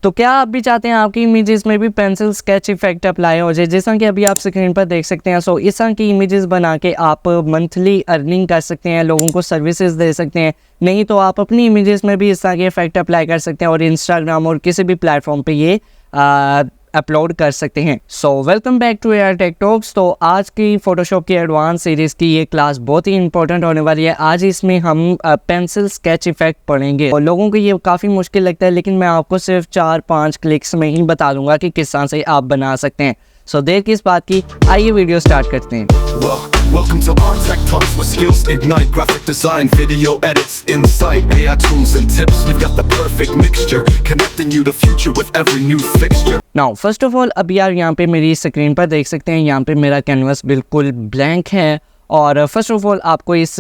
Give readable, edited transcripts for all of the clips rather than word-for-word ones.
तो क्या आप भी चाहते हैं आपकी इमेजेस में भी पेंसिल स्केच इफेक्ट अप्लाई हो जाए, जैसा कि अभी आप स्क्रीन पर देख सकते हैं। सो इस तरह की इमेजेस बना के आप मंथली अर्निंग कर सकते हैं, लोगों को सर्विसेज दे सकते हैं। नहीं तो आप अपनी इमेजेस में भी इस तरह के इफेक्ट अप्लाई कर सकते हैं और इंस्टाग्राम और किसी भी प्लेटफॉर्म पे ये अपलोड कर सकते हैं। So welcome back to AR tech talks. तो आज की फोटोशॉप की एडवांस सीरीज़ की ये क्लास बहुत ही इंपॉर्टेंट होने वाली है। आज इसमें हम पेंसिल स्केच इफेक्ट पढ़ेंगे और लोगों को ये काफ़ी मुश्किल लगता है, लेकिन मैं आपको सिर्फ 4-5 क्लिक्स में ही बता दूंगा कि किस तरह से आप बना सकते हैं। सो देर किस बात की, आइए वीडियो स्टार्ट करते हैं। Welcome to Art Tech Talks, where skills ignite graphic design, video edits, insight, AI tools and tips. We've got the perfect mixture, connecting you to future with every new fixture. Now, first of all, अब यार यहाँ पे मेरी screen पर देख सकते हैं, यहाँ पे मेरा कैनवस बिल्कुल ब्लैंक है। और फर्स्ट ऑफ ऑल आपको इस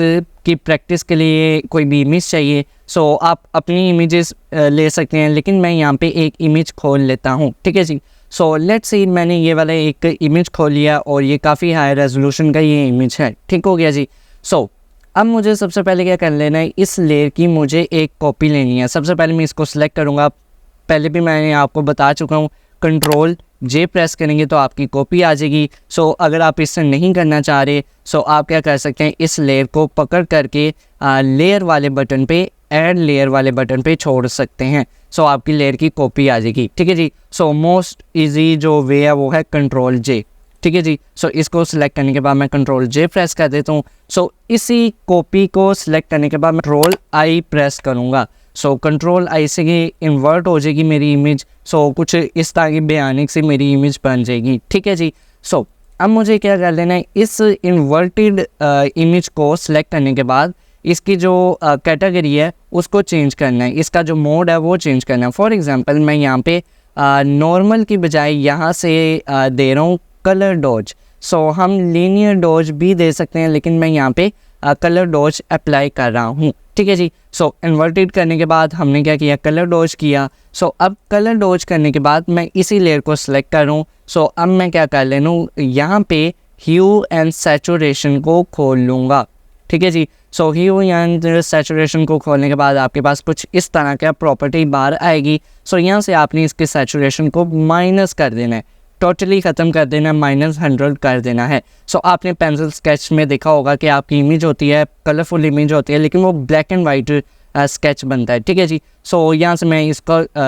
की प्रैक्टिस के लिए कोई भी इमेज चाहिए, सो आप अपनी इमेजेस ले सकते हैं, लेकिन मैं यहाँ पे एक इमेज खोल लेता हूँ। ठीक है जी। सो लेट्स सी, मैंने ये वाला एक इमेज खोल लिया और ये काफ़ी हाई रेजोल्यूशन का ये इमेज है। ठीक हो गया जी। सो अब मुझे सबसे पहले क्या कर लेना है, इस लेयर की मुझे एक कॉपी लेनी है। सबसे पहले मैं इसको सिलेक्ट करूँगा। पहले भी मैंने आपको बता चुका हूँ, कंट्रोल जे प्रेस करेंगे तो आपकी कॉपी आ जाएगी। सो अगर आप इससे नहीं करना चाह रहे, सो आप क्या कर सकते हैं, इस लेयर को पकड़ करके लेयर वाले बटन पे, ऐड लेयर वाले बटन पे छोड़ सकते हैं। सो आपकी लेयर की कॉपी आ जाएगी। ठीक है जी। सो मोस्ट इजी जो वे है वो है कंट्रोल जे। ठीक है जी। सो इसको सिलेक्ट करने के बाद मैं कंट्रोल जे प्रेस कर देता हूँ। सो इसी कॉपी को सिलेक्ट करने के बाद मैं कंट्रोल आई प्रेस करूँगा। सो कंट्रोल आई से इन्वर्ट हो जाएगी मेरी इमेज। सो कुछ इस तरह की भयानक सी मेरी इमेज बन जाएगी। ठीक है जी। सो अब मुझे क्या कर लेना है, इस इन्वर्टेड इमेज को सिलेक्ट करने के बाद इसकी जो कैटेगरी है उसको चेंज करना है, इसका जो मोड है वो चेंज करना है। फॉर एग्जांपल मैं यहाँ पे नॉर्मल की बजाय यहाँ से दे रहा हूँ कलर डॉज। सो हम लीनियर डॉज भी दे सकते हैं, लेकिन मैं यहाँ पे कलर डॉज अप्लाई कर रहा हूँ। ठीक है जी। सो इन्वर्टेड करने के बाद हमने क्या किया, कलर डॉज किया। सो अब कलर डॉज करने के बाद मैं इसी लेयर को सिलेक्ट कर रहा हूँ। सो अब मैं क्या कर लेना हूँ, यहाँ पे ह्यू एंड सैचुरेशन को खोल लूँगा। ठीक है जी। सो ह्यू एंड सैचुरेशन को खोलने के बाद आपके पास कुछ इस तरह का प्रॉपर्टी बार आएगी। सो यहाँ से आपने इसके सैचुरेशन को माइनस कर देना है, टोटली ख़त्म कर देना है, -100 कर देना है। सो आपने पेंसिल स्केच में देखा होगा कि आपकी इमेज होती है, कलरफुल इमेज होती है, लेकिन वो ब्लैक एंड वाइट स्केच बनता है। ठीक है जी। सो यहाँ से मैं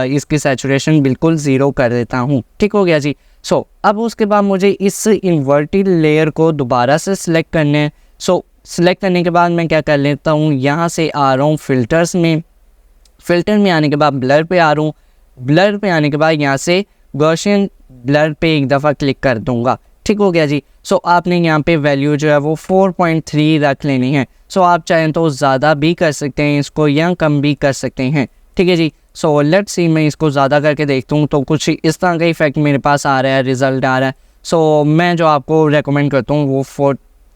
इसकी सैचुरेशन बिल्कुल 0 कर देता हूँ। ठीक हो गया जी। सो अब उसके बाद मुझे इस इन्वर्टेड लेयर को दोबारा से सिलेक्ट करना है। सो सिलेक्ट करने के बाद मैं क्या कर लेता हूँ, यहाँ से आ रहा हूँ फिल्टर्स में। फिल्टर में आने के बाद ब्लर पे आ रहा हूँ। ब्लर पे आने के बाद यहाँ से गॉसियन ब्लर पे एक दफ़ा क्लिक कर दूँगा। ठीक हो गया जी। सो आपने यहाँ पे वैल्यू जो है वो 4.3 रख लेनी है। सो आप चाहें तो ज़्यादा भी कर सकते हैं इसको, या कम भी कर सकते हैं। ठीक है जी। सो लेट्स सी, मैं इसको ज़्यादा करके देखता हूँ तो कुछ इस तरह का इफेक्ट मेरे पास आ रहा है, रिज़ल्ट आ रहा है। सो मैं जो आपको रेकमेंड करता हूँ वो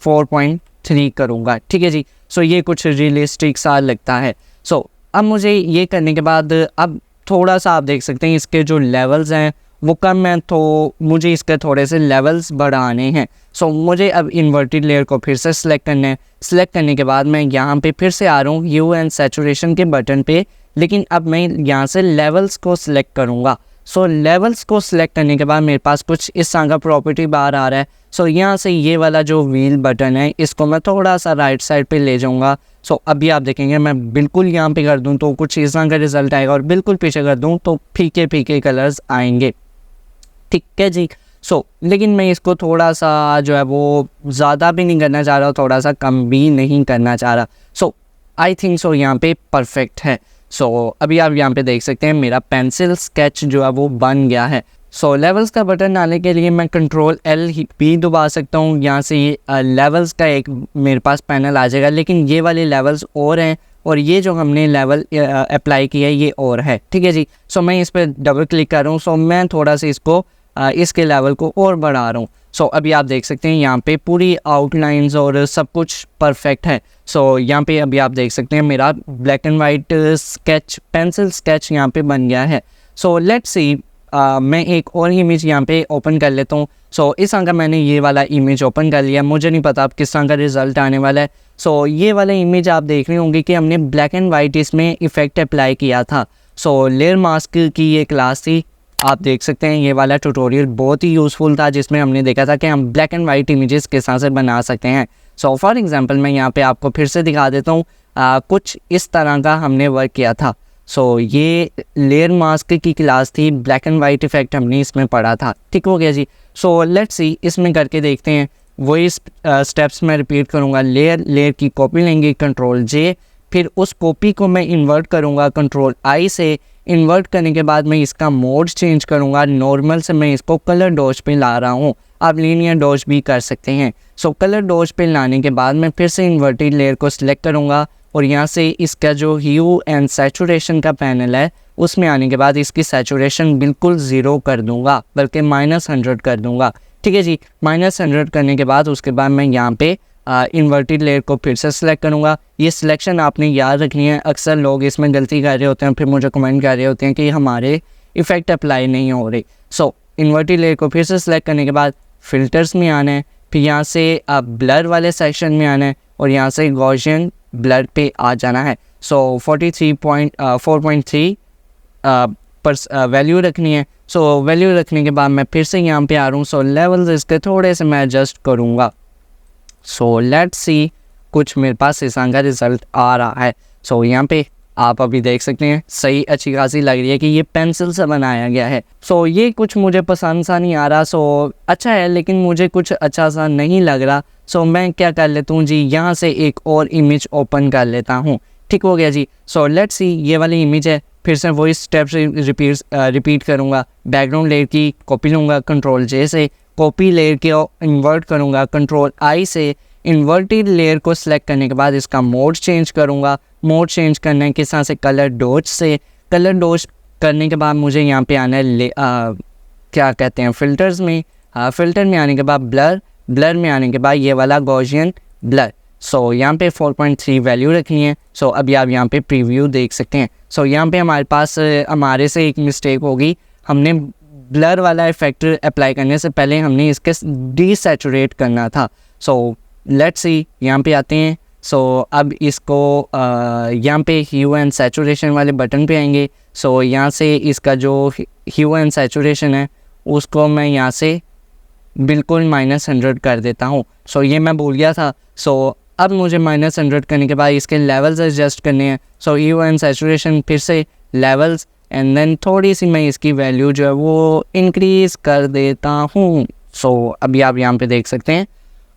4.3 करूँगा। ठीक है जी। सो ये कुछ रियलिस्टिक सा लगता है। सो अब मुझे ये करने के बाद अब थोड़ा सा आप देख सकते हैं इसके जो लेवल्स हैं वो कम है, तो मुझे इसके थोड़े से लेवल्स बढ़ाने हैं। सो मुझे अब इन्वर्टेड लेयर को फिर से सिलेक्ट करना है। सिलेक्ट करने के बाद मैं यहाँ पे फिर से आ रहा हूँ ह्यू एंड सैचुरेशन के बटन पे, लेकिन अब मैं यहाँ से लेवल्स को सिलेक्ट करूँगा। सो लेवल्स को सिलेक्ट करने के बाद मेरे पास कुछ इस तरह का प्रॉपर्टी बार आ रहा है। सो यहाँ से ये वाला जो व्हील बटन है इसको मैं थोड़ा सा राइट साइड पे ले जाऊँगा। सो अभी आप देखेंगे मैं बिल्कुल यहाँ पे कर दूँ तो कुछ इस तरह का रिजल्ट आएगा, और बिल्कुल पीछे कर दूँ तो फीके फीके कलर्स आएंगे। ठीक है जी। सो लेकिन मैं इसको थोड़ा सा जो है वो ज़्यादा भी नहीं करना चाह रहा, थोड़ा सा कम भी नहीं करना चाह रहा। सो आई थिंक सो यहाँ पे परफेक्ट है। सो अभी आप यहाँ पे देख सकते हैं मेरा पेंसिल स्केच जो है वो बन गया है। सो लेवल्स का बटन डालने के लिए मैं कंट्रोल एल भी दबा सकता हूँ। यहाँ से ये लेवल्स का एक मेरे पास पैनल आ जाएगा, लेकिन ये वाले लेवल्स और हैं और ये जो हमने लेवल अप्लाई किया है ये और है। ठीक है जी। सो मैं इस पर डबल क्लिक कर रहा हूँ। सो मैं थोड़ा सा इसको इसके लेवल को और बढ़ा रहा हूँ। सो अभी आप देख सकते हैं यहाँ पे पूरी आउटलाइंस और सब कुछ परफेक्ट है। सो यहाँ पे अभी आप देख सकते हैं मेरा black and white sketch, pencil sketch यहाँ पे बन गया है। सो लेट्स सी, मैं एक और इमेज यहाँ पे ओपन कर लेता हूँ। सो इस तरह का मैंने ये वाला इमेज ओपन कर लिया। मुझे नहीं पता अब किस तरह का रिजल्ट आने वाला है। सो ये वाला इमेज आप देख रहे होंगे कि हमने ब्लैक एंड वाइट इसमें इफ़ेक्ट अप्लाई किया था। सो लेयर मास्क की ये क्लास थी। आप देख सकते हैं ये वाला ट्यूटोरियल बहुत ही यूज़फुल था, जिसमें हमने देखा था कि हम ब्लैक एंड वाइट इमेजेस किस तरह से बना सकते हैं। सो फॉर एग्जांपल मैं यहाँ पे आपको फिर से दिखा देता हूँ। कुछ इस तरह का हमने वर्क किया था। सो ये लेयर मास्क की क्लास थी, ब्लैक एंड वाइट इफेक्ट हमने इसमें पढ़ा था। ठीक हो गया जी। सो लेट्स सी इसमें करके देखते हैं। वही स्टेप्स मैं रिपीट करूँगा। लेयर की कॉपी लेंगे Ctrl+J, फिर उस कॉपी को मैं इन्वर्ट करूँगा Ctrl+I से। इन्वर्ट करने के बाद मैं इसका मोड चेंज करूँगा। नॉर्मल से मैं इसको कलर डॉज पे ला रहा हूँ, आप लीनियर डॉज भी कर सकते हैं। सो कलर डॉज पे लाने के बाद मैं फिर से इन्वर्टेड लेयर को सिलेक्ट करूँगा और यहाँ से इसका जो ह्यू एंड सैचुरेशन का पैनल है उसमें आने के बाद इसकी सैचुरेशन बिल्कुल 0 कर दूँगा, बल्कि -100 कर दूँगा। ठीक है जी। -100 करने के बाद उसके बाद मैं यहाँ पे इन्वर्टेड लेयर को फिर से सिलेक्ट करूँगा। ये सिलेक्शन आपने याद रखनी है। अक्सर लोग इसमें गलती कर रहे होते हैं, फिर मुझे कमेंट कर रहे होते हैं कि हमारे इफ़ेक्ट अप्लाई नहीं हो रहे। सो इन्वर्टेड लेयर को फिर से सिलेक्ट करने के बाद फ़िल्टर्स में आना है, फिर यहाँ से ब्लर वाले सेक्शन में आना है और यहाँ से गॉसियन ब्लर पे आ जाना है। सो 4.3 पर वैल्यू रखनी है। सो वैल्यू रखने के बाद मैं फिर से यहाँ पे आ रहा हूँ। सो लेवल्स इसके थोड़े से मैं एडजस्ट करूँगा। सो लेट्स सी कुछ मेरे पास इस तरह का रिज़ल्ट आ रहा है। सो यहाँ पे आप अभी देख सकते हैं सही अच्छी खासी लग रही है कि ये पेंसिल से बनाया गया है। सो ये कुछ मुझे पसंद सा नहीं आ रहा। सो अच्छा है लेकिन मुझे कुछ अच्छा सा नहीं लग रहा। सो मैं क्या कर लेता हूँ जी, यहाँ से एक और इमेज ओपन कर लेता हूँ। ठीक हो गया जी। सो लेट्स सी ये वाली इमेज है। फिर से वही स्टेप्स रिपीट करूँगा। बैकग्राउंड लेयर की कॉपी लूँगा Ctrl+J से, कॉपी लेयर को इन्वर्ट करूँगा Ctrl+I से। इन्वर्टेड लेयर को सिलेक्ट करने के बाद इसका मोड चेंज करूँगा। मोड चेंज करने के साथ से कलर डॉज से, कलर डॉज करने के बाद मुझे यहाँ पे आना है क्या कहते हैं फ़िल्टर्स में। फ़िल्टर में आने के बाद ब्लर में आने के बाद ये वाला गॉसियन ब्लर। सो यहाँ पे 4.3 वैल्यू रखनी है। सो अभी आप यहाँ पे प्रीव्यू देख सकते हैं। सो यहाँ पे हमारे पास हमारे से एक मिस्टेक होगी। हमने ब्लर वाला इफेक्ट अप्लाई करने से पहले हमने इसके डीसैचुरेट करना था। सो लेट्स सी यहाँ पे आते हैं। सो अब इसको यहाँ पे ह्यू एंड सैचुरेशन वाले बटन पे आएंगे। सो यहाँ से इसका जो ह्यू एंड सैचुरेशन है उसको मैं यहाँ से बिल्कुल -100 कर देता हूँ। सो ये मैं भूल गया था। सो अब मुझे -100 करने के बाद इसके लेवल्स एडजस्ट करने हैं। सो ह्यू एंड सैचुरेशन फिर से लेवल्स एंड देन थोड़ी सी मैं इसकी वैल्यू जो है वो इंक्रीज़ कर देता हूँ। सो अभी आप यहाँ पे देख सकते हैं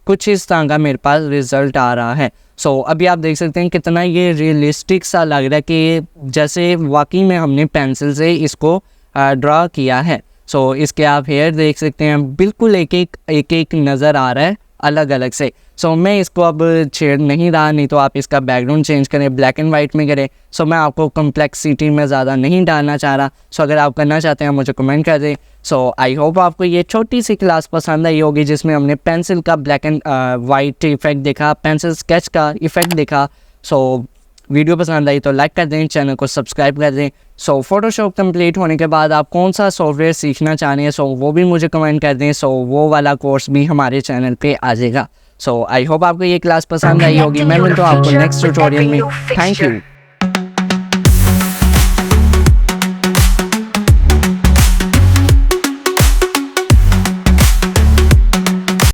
कुछ इस तरह का मेरे पास रिज़ल्ट आ रहा है। सो अभी आप देख सकते हैं कितना ये रियलिस्टिक सा लग रहा है कि जैसे वाकई में हमने पेंसिल से इसको ड्रा किया है। सो इसके आप हेयर देख सकते हैं, बिल्कुल एक एक नज़र आ रहा है अलग अलग से। सो मैं इसको अब छेड़ नहीं रहा, नहीं तो आप इसका बैकग्राउंड चेंज करें, ब्लैक एंड वाइट में करें। सो मैं आपको कम्प्लेक्सिटी में ज़्यादा नहीं डालना चाह रहा। सो अगर आप करना चाहते हैं मुझे कमेंट कर दें। सो आई होप आपको ये छोटी सी क्लास पसंद आई होगी, जिसमें हमने पेंसिल का ब्लैक एंड वाइट इफेक्ट देखा, पेंसिल स्केच का इफेक्ट देखा। सो वीडियो पसंद आई तो लाइक कर दें, चैनल को सब्सक्राइब कर दें। सो फोटोशॉप कंप्लीट होने के बाद आप कौन सा सॉफ्टवेयर सीखना चाह रहे हैं सो वो भी मुझे कमेंट कर दें। सो वो वाला कोर्स भी हमारे चैनल पे आ जाएगा। सो आई होप आपको ये क्लास पसंद आई होगी। मैं मिलता हूँ आपको नेक्स्ट ट्यूटोरियल में। Thank you.